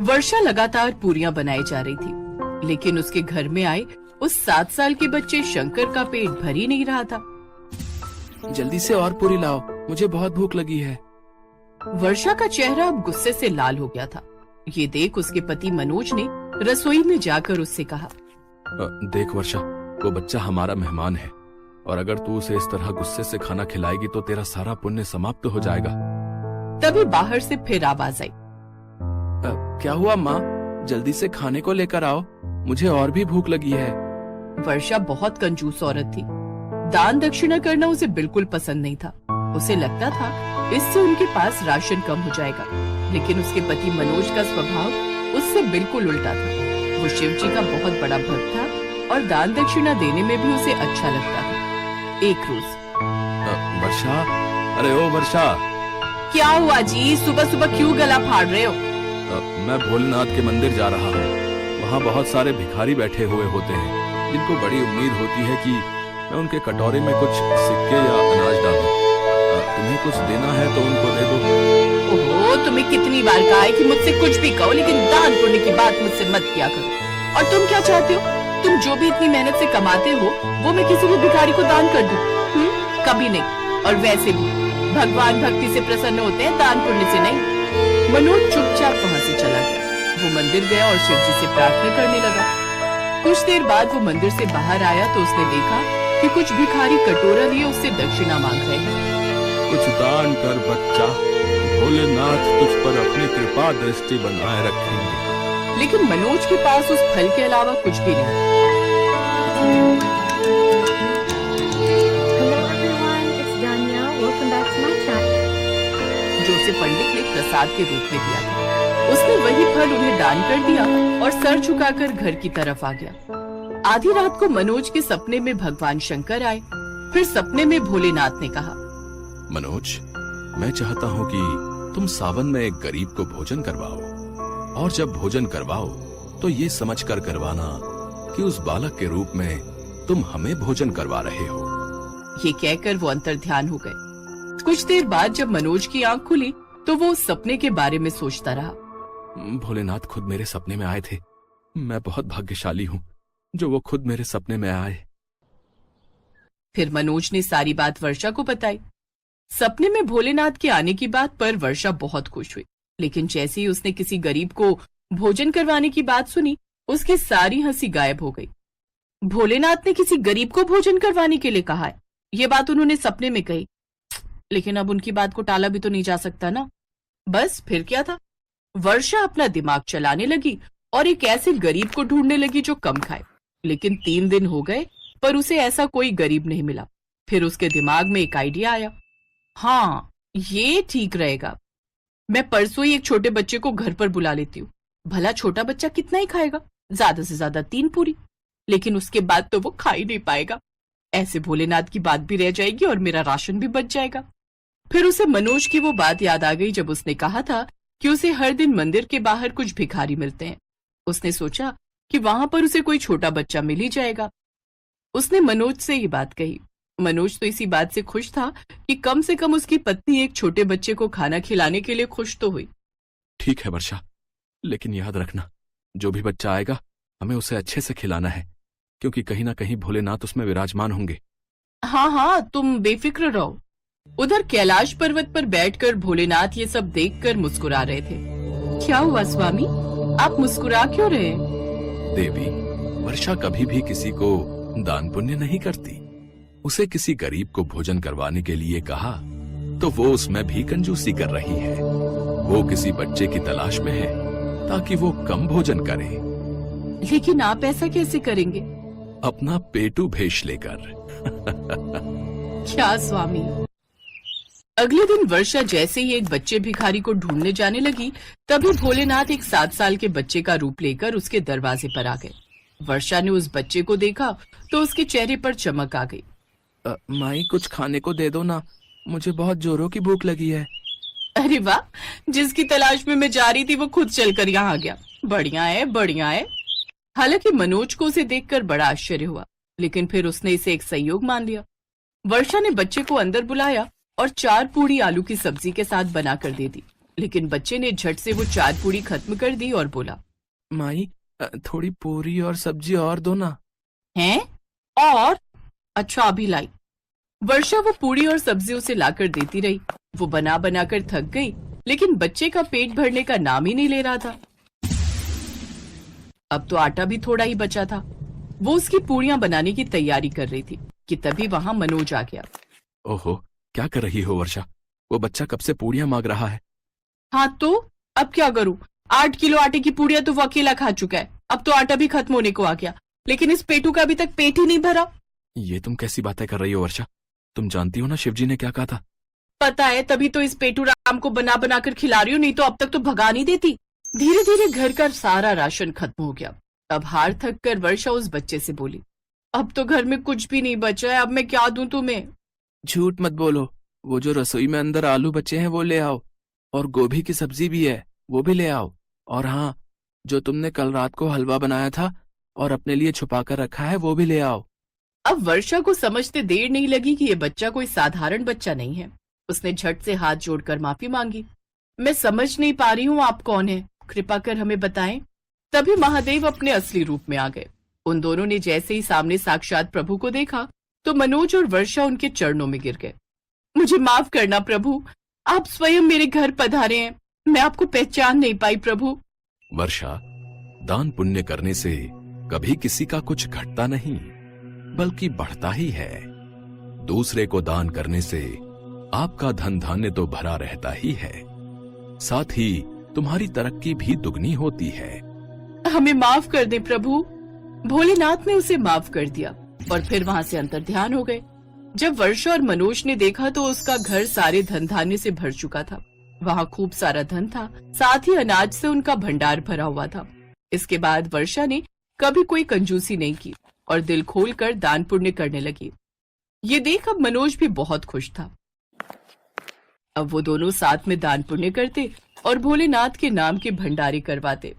वर्षा लगातार पूरियां बनाई जा रही थी, लेकिन उसके घर में आए उस 7 साल के बच्चे शंकर का पेट भर ही नहीं रहा था। जल्दी से और पूरी लाओ, मुझे बहुत भूख लगी है। वर्षा का चेहरा अब गुस्से से लाल हो गया था। ये देख उसके पति मनोज ने रसोई में जाकर उससे कहा, देख वर्षा, वो बच्चा हमारा मेहमान है और अगर तू उसे इस तरह गुस्से से खाना खिलाएगी तो तेरा सारा पुण्य समाप्त हो जाएगा। तभी बाहर से फिर आवाज आई, क्या हुआ माँ? जल्दी से खाने को लेकर आओ, मुझे और भी भूख लगी है। वर्षा बहुत कंजूस औरत थी। दान दक्षिणा करना उसे बिल्कुल पसंद नहीं था। उसे लगता था इससे उनके पास राशन कम हो जाएगा, लेकिन उसके पति मनोज का स्वभाव उससे बिल्कुल उल्टा था। वो शिव जी का बहुत बड़ा भक्त था और दान दक्षिणा देने में भी उसे अच्छा लगता था। एक रोज वर्षा, अरे ओ वर्षा। क्या हुआ जी? सुबह सुबह क्यों गला फाड़ रहे हो? मैं भोलेनाथ के मंदिर जा रहा हूँ। वहाँ बहुत सारे भिखारी बैठे हुए होते हैं जिनको बड़ी उम्मीद होती है कि मैं उनके कटोरे में कुछ सिक्के या अनाज डालूं। तुम्हें कुछ देना है तो उनको दे दो। ओहो, तुम्हें कितनी बार कहा है कि मुझसे कुछ भी कहो, लेकिन दान पुण्य की बात मुझसे मत किया करो। और तुम क्या चाहते हो? तुम जो भी इतनी मेहनत से कमाते हो वो मैं किसी भी भिखारी को दान कर दूं? कभी नहीं। और वैसे भी भगवान भक्ति से प्रसन्न होते हैं, दान पुण्य से नहीं। मनोज चुपचाप वहाँ से चला गया। वो मंदिर गया और शिव जी से प्रार्थना करने लगा। कुछ देर बाद वो मंदिर से बाहर आया तो उसने देखा कि कुछ भिखारी कटोरा लिए उससे दक्षिणा मांग रहे हैं। कुछ दान कर बच्चा, भोलेनाथ तुझ पर अपनी कृपा दृष्टि बनाए रखेंगे। लेकिन मनोज के पास उस फल के अलावा कुछ भी नहीं। जो उसे पंडित ने प्रसाद के रूप में दिया था, उसने वही फल उन्हें दान कर दिया और सर झुकाकर घर की तरफ आ गया। आधी रात को मनोज के सपने में भगवान शंकर आए। फिर सपने में भोलेनाथ ने कहा, मनोज, मैं चाहता हूँ कि तुम सावन में एक गरीब को भोजन करवाओ और जब भोजन करवाओ तो ये समझकर करवाना कि उस बालक के रूप में तुम हमें भोजन करवा रहे हो। ये कहकर वो अंतर्ध्यान हो गए। कुछ देर बाद जब मनोज की आंख खुली तो वो उस सपने के बारे में सोचता रहा। भोलेनाथ खुद मेरे सपने में आए थे। मैं बहुत भाग्यशाली हूँ जो वो खुद मेरे सपने में आए। फिर मनोज ने सारी बात वर्षा को बताई। सपने में भोलेनाथ के आने की बात पर वर्षा बहुत खुश हुई, लेकिन जैसे ही उसने किसी गरीब को भोजन करवाने की बात सुनी, उसकी सारी हंसी गायब हो गई। भोलेनाथ ने किसी गरीब को भोजन करवाने के लिए कहा है, ये बात उन्होंने सपने में कही, लेकिन अब उनकी बात को टाला भी तो नहीं जा सकता ना। बस फिर क्या था, वर्षा अपना दिमाग चलाने लगी और एक ऐसे गरीब को ढूंढने लगी जो कम खाए। लेकिन 3 दिन हो गए पर उसे ऐसा कोई गरीब नहीं मिला। फिर उसके दिमाग में एक आइडिया आया, हाँ ये ठीक रहेगा, मैं परसों ही एक छोटे बच्चे को घर पर बुला लेती हूँ। भला छोटा बच्चा कितना ही खाएगा, ज्यादा से ज्यादा 3 पूरी, लेकिन उसके बाद तो वो खा ही नहीं पाएगा। ऐसे भोलेनाथ की बात भी रह जाएगी और मेरा राशन भी बच जाएगा। फिर उसे मनोज की वो बात याद आ गई जब उसने कहा था कि उसे हर दिन मंदिर के बाहर कुछ भिखारी मिलते हैं। उसने सोचा कि वहां पर उसे कोई छोटा बच्चा मिल ही जाएगा। उसने मनोज से ये बात कही। मनोज तो इसी बात से खुश था कि कम से कम उसकी पत्नी एक छोटे बच्चे को खाना खिलाने के लिए खुश तो हुई। ठीक है वर्षा, लेकिन याद रखना, जो भी बच्चा आएगा हमें उसे अच्छे से खिलाना है, क्योंकि कहीं ना कहीं भोलेनाथ उसमें विराजमान होंगे। हाँ हाँ, तुम बेफिक्र रहो। उधर कैलाश पर्वत पर बैठकर भोलेनाथ ये सब देखकर मुस्कुरा रहे थे। क्या हुआ स्वामी, आप मुस्कुरा क्यों रहे? देवी, वर्षा कभी भी किसी को दान पुण्य नहीं करती। उसे किसी गरीब को भोजन करवाने के लिए कहा तो वो उसमें भी कंजूसी कर रही है। वो किसी बच्चे की तलाश में है ताकि वो कम भोजन करे। लेकिन आप ऐसा कैसे करेंगे? अपना पेटू भेष लेकर। क्या स्वामी? अगले दिन वर्षा जैसे ही एक बच्चे भिखारी को ढूंढने जाने लगी, तभी भोलेनाथ एक 7 साल के बच्चे का रूप लेकर उसके दरवाजे पर आ गए। वर्षा ने उस बच्चे को देखा तो उसके चेहरे पर चमक आ गई। माई, कुछ खाने को दे दो ना, मुझे बहुत जोरों की भूख लगी है। अरे वाह, जिसकी तलाश में मैं जा रही थी वो खुद चलकर यहाँ आ गया। बढ़िया है, बढ़िया है। हालांकि मनोज को उसे देखकर बड़ा आश्चर्य हुआ, लेकिन फिर उसने इसे एक संयोग मान लिया। वर्षा ने बच्चे को अंदर बुलाया और 4 पूड़ी आलू की सब्जी के साथ बनाकर दे दी, लेकिन बच्चे ने झट से वो 4 पूरी खत्म कर दी और बोला, माई, थोड़ी पूरी और सब्जी और दो ना। हैं? और? अच्छा अभी लाई। वर्षा वो पूरी और सब्जी उसे लाकर देती रही। वो बना बना कर थक गई, लेकिन बच्चे का पेट भरने का नाम ही नहीं ले रहा था। अब तो आटा भी थोड़ा ही बचा था। वो उसकी पूरियां बनाने की तैयारी कर रही थी कि तभी वहां मनोज आ गया। ओहो, क्या कर रही हो वर्षा? वो बच्चा कब से पूरियां मांग रहा है। हाँ तो अब क्या करूं? 8 किलो आटे की पूरियां तो वो अकेला खा चुका है। अब तो आटा भी खत्म होने को आ गया, लेकिन इस पेटू का अभी तक पेट ही नहीं भरा। ये तुम कैसी बातें कर रही हो वर्षा? तुम जानती हो ना शिवजी ने क्या कहा था? पता है, तभी तो इस पेटू राम को बना बना कर खिला रही हूँ, नहीं तो अब तक तो भगा नहीं देती। धीरे धीरे घर का सारा राशन खत्म हो गया। अब हार थक कर वर्षा उस बच्चे से बोली, अब तो घर में कुछ भी नहीं बचा है, अब मैं क्या दूं तुम्हें? झूठ मत बोलो। वो जो रसोई में अंदर आलू बचे हैं वो ले आओ, और गोभी की सब्जी भी है वो भी ले आओ। और हाँ, जो तुमने कल रात को हलवा बनाया था और अपने लिए छुपा कर रखा है वो भी ले आओ। अब वर्षा को समझते देर नहीं लगी कि ये बच्चा कोई साधारण बच्चा नहीं है। उसने झट से हाथ जोड़कर माफी मांगी। मैं समझ नहीं पा रही हूँ आप कौन है, कृपा कर हमें बताएं। तभी महादेव अपने असली रूप में आ गए। उन दोनों ने जैसे ही सामने साक्षात प्रभु को देखा तो मनोज और वर्षा उनके चरणों में गिर गए। मुझे माफ करना प्रभु, आप स्वयं मेरे घर पधारे हैं, मैं आपको पहचान नहीं पाई प्रभु। वर्षा, दान पुण्य करने से कभी किसी का कुछ घटता नहीं बल्कि बढ़ता ही है। दूसरे को दान करने से आपका धन धान्य तो भरा रहता ही है, साथ ही तुम्हारी तरक्की भी दुगनी होती है। हमें माफ कर दे प्रभु। भोलेनाथ ने उसे माफ कर दिया और फिर वहां से अंतर्ध्यान हो गए। जब वर्षा और मनोज ने देखा तो उसका घर सारे धन धान्य से भर चुका था। वहां खूब सारा धन था, साथ ही अनाज से उनका भंडार भरा हुआ था। इसके बाद वर्षा ने कभी कोई कंजूसी नहीं की और दिल खोलकर दान पुण्य करने लगी। ये देख अब मनोज भी बहुत खुश था। अब वो दोनों साथ में दान पुण्य करते और भोलेनाथ के नाम के भंडारे करवाते।